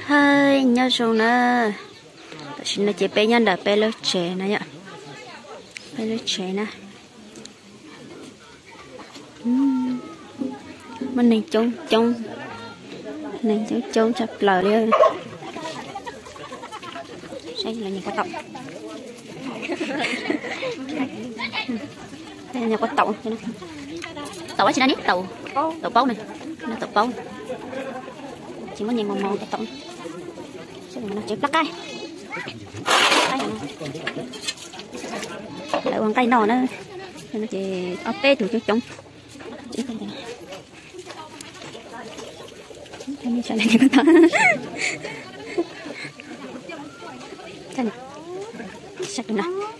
hơi nhớ rồi nè, xin nó chỉ bé nhân đã bé lớp trẻ nè nhá, bé lớp trẻ nè, mình này trông này trông chập lời đi, đây là nhà có tàu, đây là nhà có tàu, tàu chỉ là nít tàu bao này, là tàu bao, chỉ có nhìn màu cái tàu, sẽ là nó chép lắc cái, lại còn cây nọ nữa, nó chỉ ốp tê thử cho trống, chỉ cái này. Ini cara ni kata. Kan.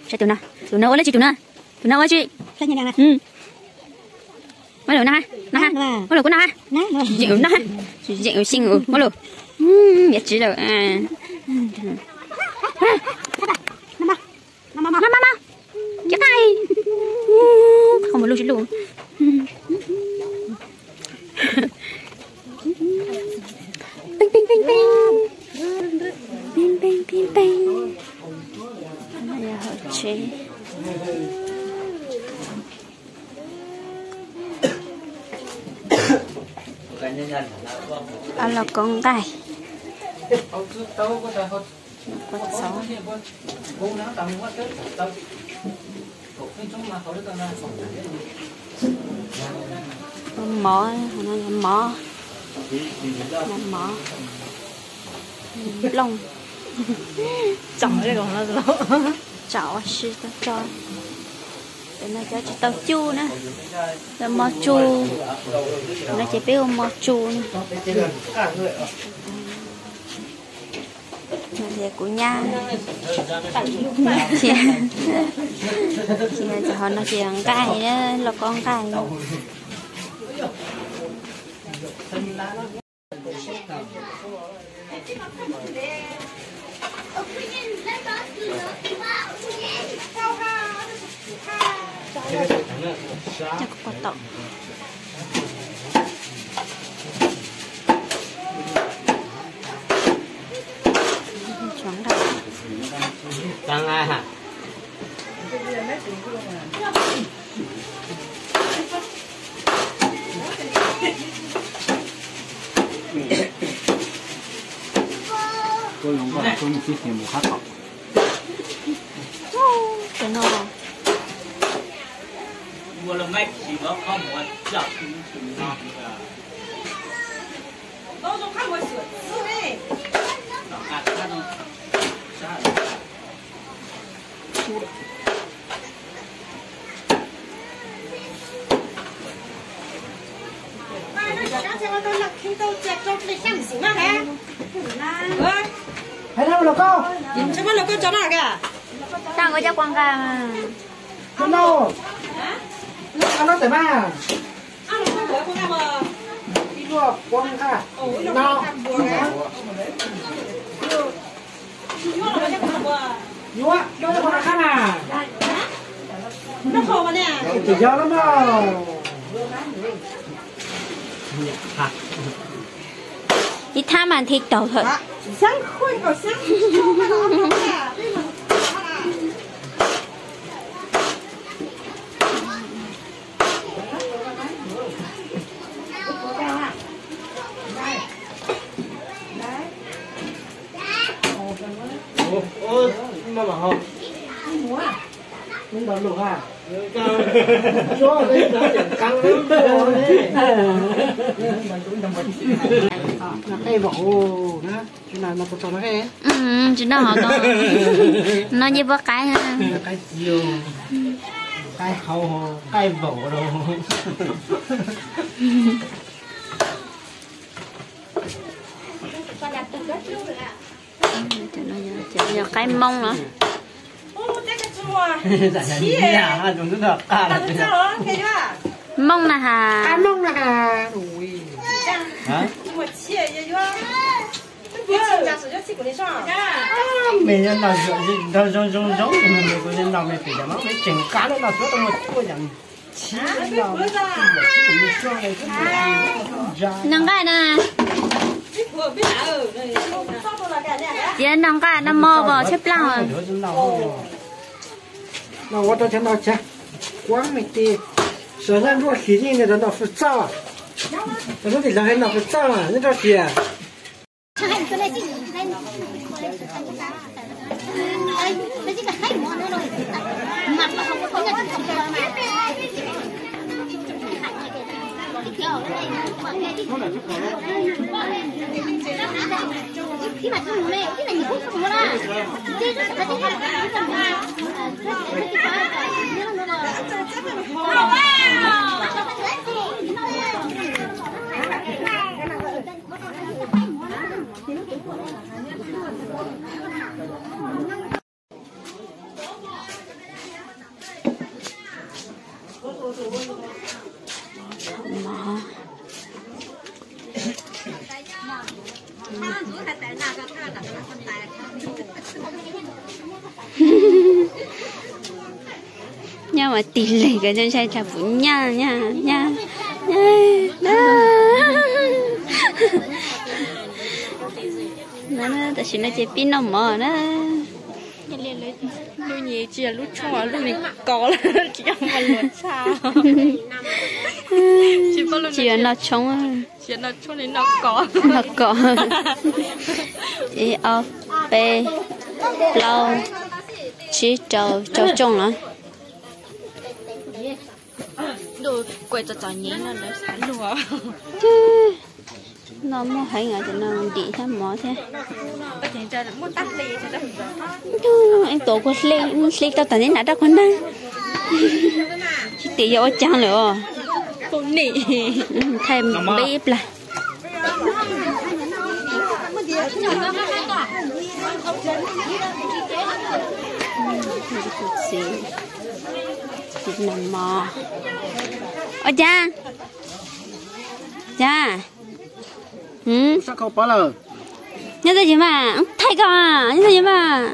Satu na oleh tuna wajib. Saya ni nak. Malu na. Malu ku na. Chịu na. Chịu xin malu. Biết chứ đâu à. Mama. Cái tay. Không malu chứ luôn. Ping. Này là họ chế. Là con gái. Con chó. Con mỏ, nó mỏ. Lông. Chảo đây còn là gì? Chảo sư tao cho. Để nó cho tao chu nữa. Rồi mò chu. Nó chỉ biết mò chu nữa. Nó về của nhà. Chị cho họ nó chỉ ăn cay đó là con cay. Chắc có tàu choáng đầu đang ai hả tôi dùng qua tôi chỉ tìm một khát vọng cái nó mua là mấy chỉ có không một chợ ngon都说看我水是呗。hay đâu là cô Sao mà nó có chó nào kìa? đang có cho quăng ra không đâu nó tới ba Ăn nó có con mà. đi đua con à Nó nào nhúa đâu là con khác à nó khổ mà nè. chỉ cho lắm đâu đi tham ăn thịt tàu thôi Sáng khôi vào sáng. ôi mà không không đón được à cho ở đây nó chẳng căng lắm đấy nó cây vỏ nữa chuyện này mà tôi nó hết chứ nó họ có nó như bữa cái ha cái chiều cái hầu cái vỏ đồ nó cái mông nữa nhà chúng rất là cả mông là hà mông là hà ui hả mình nhân là giống mình có nhân là mình phải làm cái chỉnh cá đó là số trong một chỗ chẳng nâng cái nè giờ nông cả nó mò vào xếp lăng rồi那我到天到去，光没得，身上如果黑人的那不脏啊，我说的人还那不脏啊，你这些。cái mặt thằng này cái này nhìn cũng không có啦，这就是他这个。nhưng mà tỷ lệ cái dân trai chả phụ nha nó ta chỉ nói chơi pin nó mờ đó lúc nhỉ chỉ là lúc cho lúc mình có là chỉ mà luôn sao chỉ là chống chỉ là cho nên nó có e o p lâu chỉ trâu trông nữa đồ quay cho nhí nó sẵn luôn nó mua hay ngờ cho nó đi thế mỏ thế có thể cho muốn tắt lì thì đó em tổ của lì tao tao nên đã con năng chỉ tỷ vô chăng nữa không nỉ thêm bếp là chị nằm mò ôi cha sao không bỏ lờ nhớ tới gì mà thay con à nhớ tới gì mà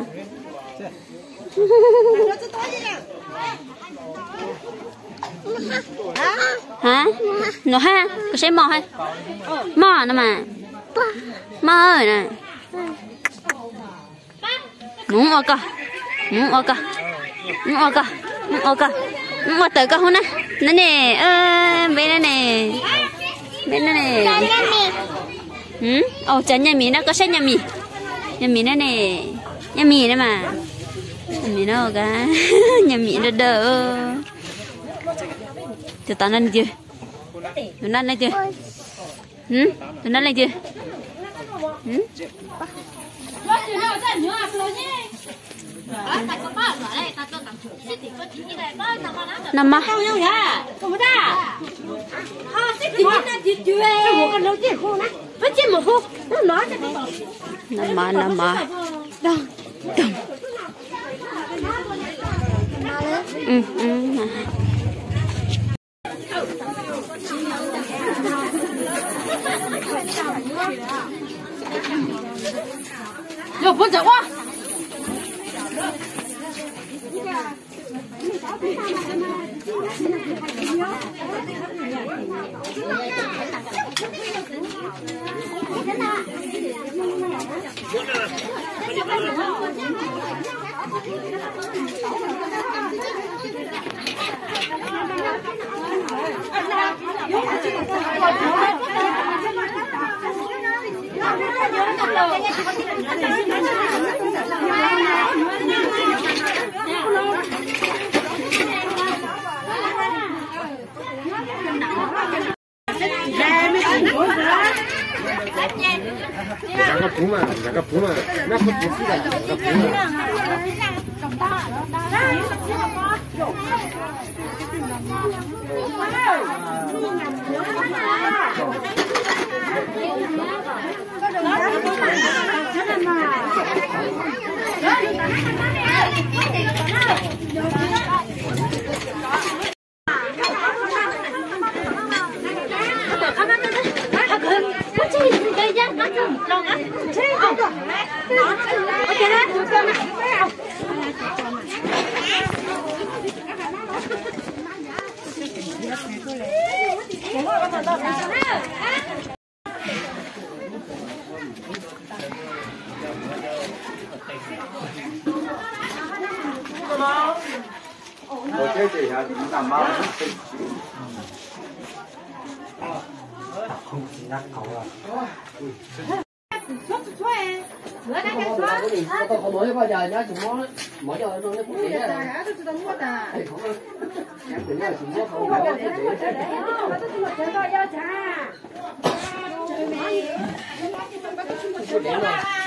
hả nó ha có xem mò hay mò nữa mà mò rồi nè muốn ô cơ mua tới cơ không nè nè bên này chân nhà mì nó có sách nhà mì nó nè nhà mì đó mà nhà mì nó cả nhà mì nó đỡ từ tao lên chưa tụi nó lên chưa tụi nó lên chưa nằm mà nằm mà又不走啊Jangan puma, nak putih dah, 我这这下你干嘛？ không chỉ đặt cầu à. Có mới bao giờ nhá, chúng nó mới giờ nó cũng thế này. Không